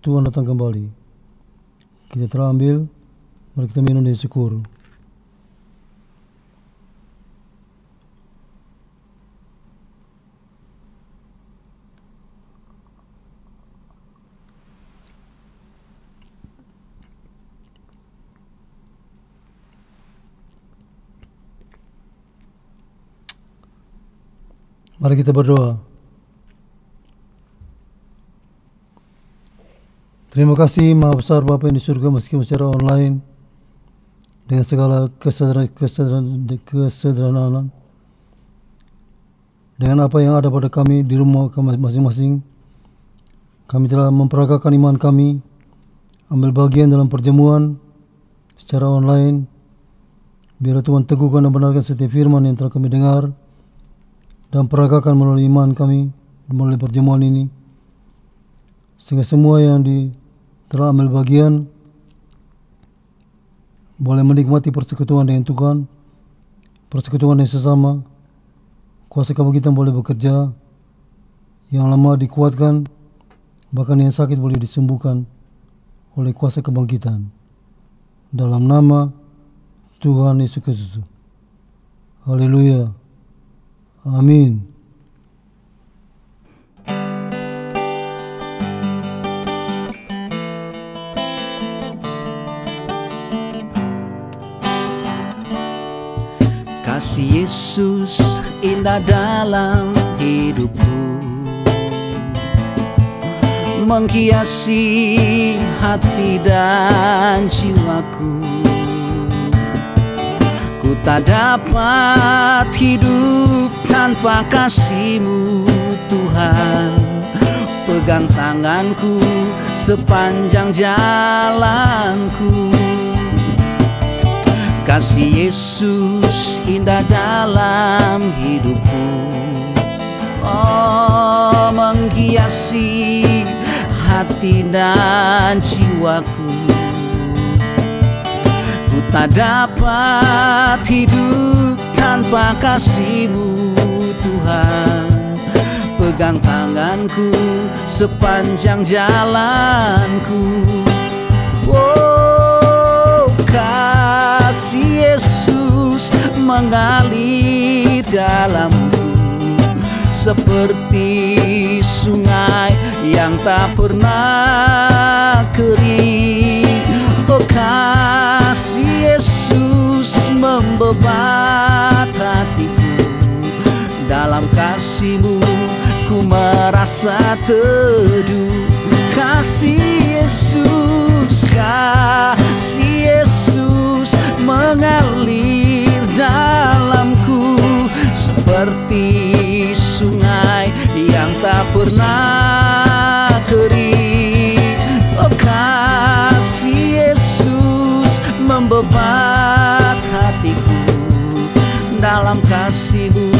Tuhan datang kembali. Kita telah ambil, mari kita minum dengan syukur. Mari kita berdoa. Terima kasih Maha Besar Bapa yang di surga, meskipun secara online dengan segala kesederhanaan, dengan apa yang ada pada kami di rumah kami masing-masing, kami telah memperagakan iman kami, ambil bagian dalam perjamuan secara online. Biar Tuhan teguhkan dan benarkan setiap firman yang telah kami dengar dan peragakan melalui iman kami, melalui perjamuan ini, sehingga semua yang telah ambil bagian boleh menikmati persekutuan dengan Tuhan, persekutuan yang sesama, kuasa kebangkitan boleh bekerja, yang lemah dikuatkan, bahkan yang sakit boleh disembuhkan oleh kuasa kebangkitan. Dalam nama Tuhan Yesus Kristus. Haleluya. Amin. Kasih Yesus indah dalam hidupku, menghiasi hati dan jiwaku. Ku tak dapat hidup tanpa kasih-Mu Tuhan. Pegang tanganku sepanjang jalanku. Kasih Yesus indah dalam hidupku, oh, menghiasi hati dan jiwaku. Ku tak dapat hidup tanpa kasih-Mu Tuhan. Pegang tanganku sepanjang jalanku. Oh, kasih Yesus mengalir dalamku seperti sungai yang tak pernah kering. Oh, kasih Yesus membebat hatiku. Dalam kasih-Mu ku merasa teduh. Kasih Yesus, kasih Yesus mengalir dalamku seperti sungai yang tak pernah kering. Oh, kasih Yesus membebat hatiku. Dalam kasih-Mu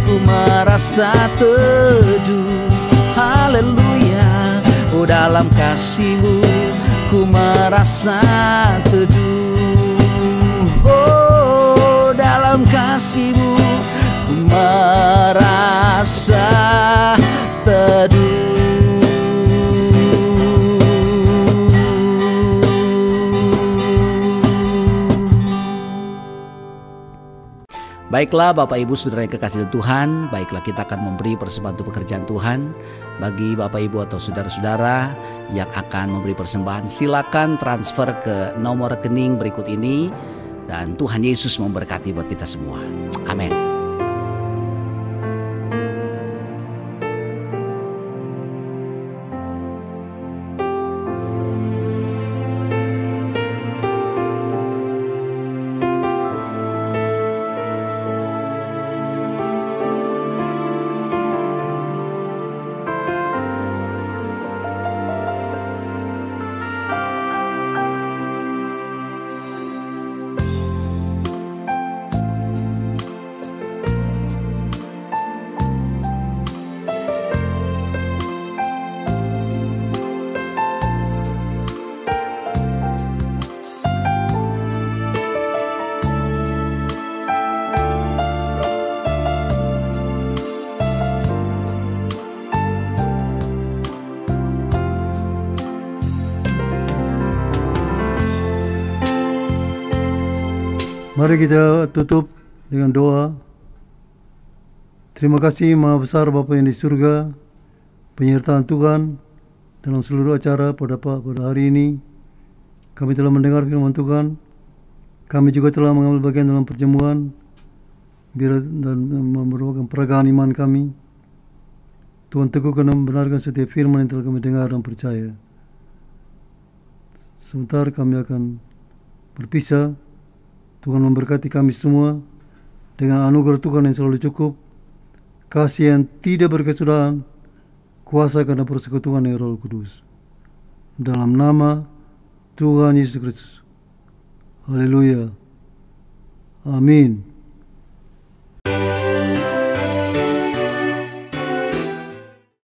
ku merasa teduh. Haleluya. Oh, dalam kasih-Mu ku merasa teduh. Oh, dalam kasih-Mu ku merasa teduh. Baiklah Bapak Ibu Saudara yang kekasih Tuhan, baiklah kita akan memberi persembahan untuk pekerjaan Tuhan. Bagi Bapak Ibu atau saudara-saudara yang akan memberi persembahan, silakan transfer ke nomor rekening berikut ini. Dan Tuhan Yesus memberkati buat kita semua. Amin. Mari kita tutup dengan doa. Terima kasih Maha Besar Bapa yang di surga, penyertaan Tuhan dalam seluruh acara pada hari ini. Kami telah mendengar firman Tuhan. Kami juga telah mengambil bagian dalam perjamuan dan merupakan peragaan iman kami. Tuhan teguhkan dan membenarkan setiap firman yang telah kami dengar dan percaya. Sebentar kami akan berpisah. Tuhan memberkati kami semua dengan anugerah Tuhan yang selalu cukup, kasih yang tidak berkesudahan, kuasa karena persekutuan yang Roh Kudus. Dalam nama Tuhan Yesus Kristus. Haleluya. Amin.